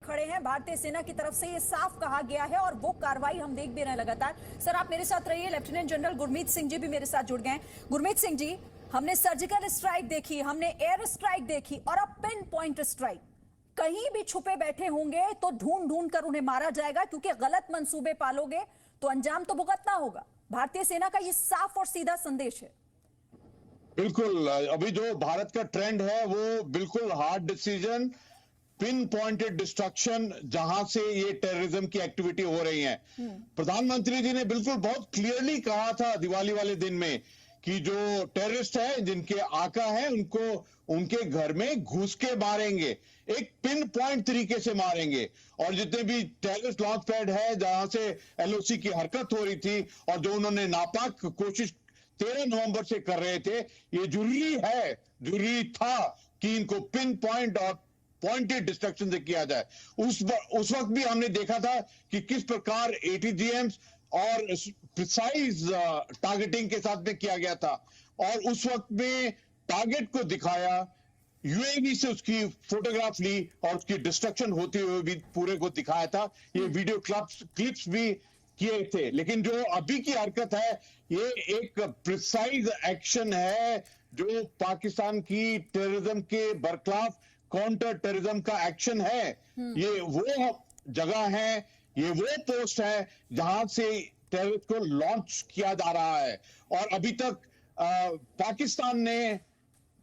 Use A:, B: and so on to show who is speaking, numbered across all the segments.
A: खड़े हैं। भारतीय सेना की तरफ से ये साफ कहा गया है और वो कार्रवाई हम देख भी रहे हैं लगातार। सर आप मेरे साथ रहिए। लेफ्टिनेंट जनरल गुरमीत सिंह जी भी मेरे साथ जुड़ गए हैं। गुरमीत सिंह जी, हमने सर्जिकल स्ट्राइक देखी, हमने एयर स्ट्राइक देखी और अब पिन पॉइंट स्ट्राइक। कहीं भी छुपे बैठे होंगे तो ढूंढ ढूंढ कर उन्हें मारा जाएगा, क्योंकि गलत मंसूबे पालोगे तो अंजाम तो भुगतना होगा। भारतीय सेना का ये साफ और सीधा संदेश है।
B: बिल्कुल, अभी जो भारत का ट्रेंड है वो बिल्कुल hard decision, pin pointed destruction, जहां से ये टेररिज्म की एक्टिविटी हो रही है। प्रधानमंत्री जी ने बिल्कुल बहुत क्लियरली कहा था दिवाली वाले दिन में कि जो टेररिस्ट है, जिनके आका है, उनको उनके घर में घुस के मारेंगे, एक पिन पॉइंट तरीके से मारेंगे। और जितने भी टेररिस्ट लॉन्च पैड है जहां से एलओसी की हरकत हो रही थी और जो उन्होंने नापाक कोशिश 13 नवंबर से कर रहे थे, ये जरूरी था कि इनको पिन पॉइंट और पॉइंटेड डिस्ट्रक्शन से किया जाए। उस वक्त भी हमने देखा था कि किस प्रकार एटीजीएम्स और प्रिसाइज टारगेटिंग के साथ में किया गया था, और उस वक्त में टारगेट को दिखाया, यूएवी से उसकी फोटोग्राफ ली और उसकी डिस्ट्रक्शन होते हुए भी पूरे को दिखाया था। ये वीडियो क्लिप्स भी किए थे। लेकिन जो अभी की हरकत है, ये एक प्रिसाइज एक्शन है जो पाकिस्तान की टेररिज्म के बरखिलाफ काउंटर टेररिज्म का एक्शन है। ये वो जगह है, ये वो पोस्ट है जहां से टेररिस्ट को लॉन्च किया जा रहा है। और अभी तक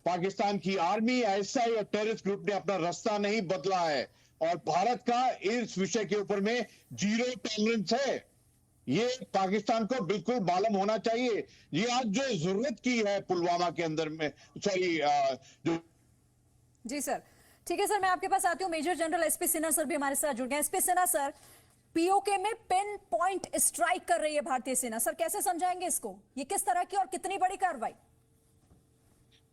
B: पाकिस्तान की आर्मी, आईएसआई और टेररिस्ट ग्रुप ने अपना रास्ता नहीं बदला है, और भारत का इस विषय के ऊपर में जीरो टॉलरेंस है। ये पाकिस्तान को बिल्कुल मालूम होना चाहिए। ये आज जो जरूरत की है पुलवामा के अंदर में, जो
A: जी सर, ठीक है सर, मैं आपके पास आती हूँ। Major general SP Sinha sir भी हमारे साथ जुड़ गए। एसपी सिन्हा सर, पीओके में पिन पॉइंट स्ट्राइक कर रही है भारतीय सेना, सर कैसे समझाएंगे इसको? ये किस तरह की और कितनी बड़ी कार्रवाई?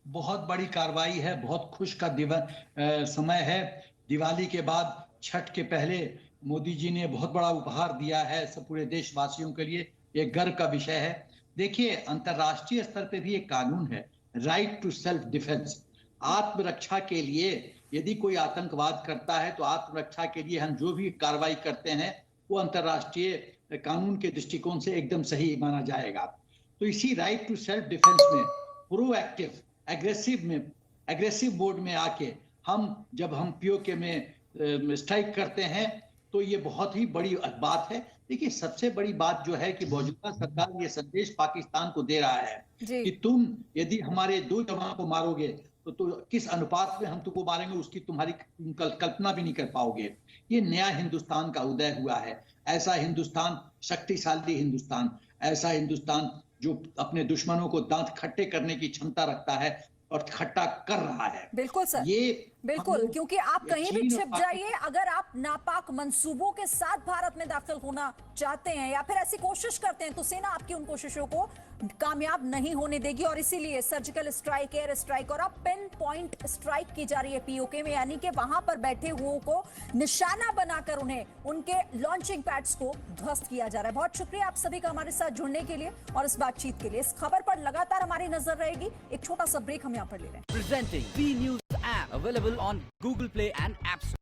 C: बहुत बड़ी कार्रवाई है, बहुत खुश का समय है। दिवाली के बाद, छठ के पहले मोदी जी ने बहुत बड़ा उपहार दिया है सब पूरे देशवासियों के लिए। ये गर्व का विषय है। देखिए, अंतर्राष्ट्रीय स्तर पे भी एक कानून है, राइट टू सेल्फ डिफेंस। आत्मरक्षा के लिए यदि कोई आतंकवाद करता है तो आत्मरक्षा के लिए हम जो भी कार्रवाई करते हैं वो अंतर्राष्ट्रीय कानून के दृष्टिकोण से एकदम सही माना जाएगा। तो इसी राइट टू सेल्फ डिफेंस में प्रोएक्टिव एग्रेसिव मोड में आके जब हम पीओके में स्ट्राइक करते हैं तो ये बहुत ही बड़ी बात है। देखिए, सबसे बड़ी बात जो है कि मौजूदा सरकार ये संदेश पाकिस्तान को दे रहा है कि तुम यदि हमारे 2 जवानों को मारोगे तो किस अनुपात में हम तुमको मारेंगे उसकी तुम्हारी कल्पना भी नहीं कर पाओगे। ये नया हिंदुस्तान का उदय हुआ है। ऐसा हिंदुस्तान, शक्तिशाली हिंदुस्तान, ऐसा हिंदुस्तान जो अपने दुश्मनों को दांत खट्टे करने की क्षमता रखता है और खट्टा कर रहा है।
A: बिल्कुल सर,
C: ये
A: बिल्कुल, क्योंकि आप कहीं भी छिप जाइए, अगर आप नापाक मंसूबों के साथ भारत में दाखिल होना चाहते हैं या फिर ऐसी कोशिश करते हैं तो सेना आपकी उन कोशिशों को कामयाब नहीं होने देगी। और इसीलिए सर्जिकल स्ट्राइक, एयर स्ट्राइक और अब पिन पॉइंट स्ट्राइक की जा रही है पीओके में, यानी कि वहां पर बैठे हुओं को निशाना बनाकर उन्हें उनके लॉन्चिंग पैड्स को ध्वस्त किया जा रहा है। बहुत शुक्रिया आप सभी का हमारे साथ जुड़ने के लिए और इस बातचीत के लिए। इस खबर पर लगातार हमारी नजर रहेगी। एक छोटा सा ब्रेक हम यहाँ पर ले रहे हैं।
D: Presenting B News app available on Google Play and App Store.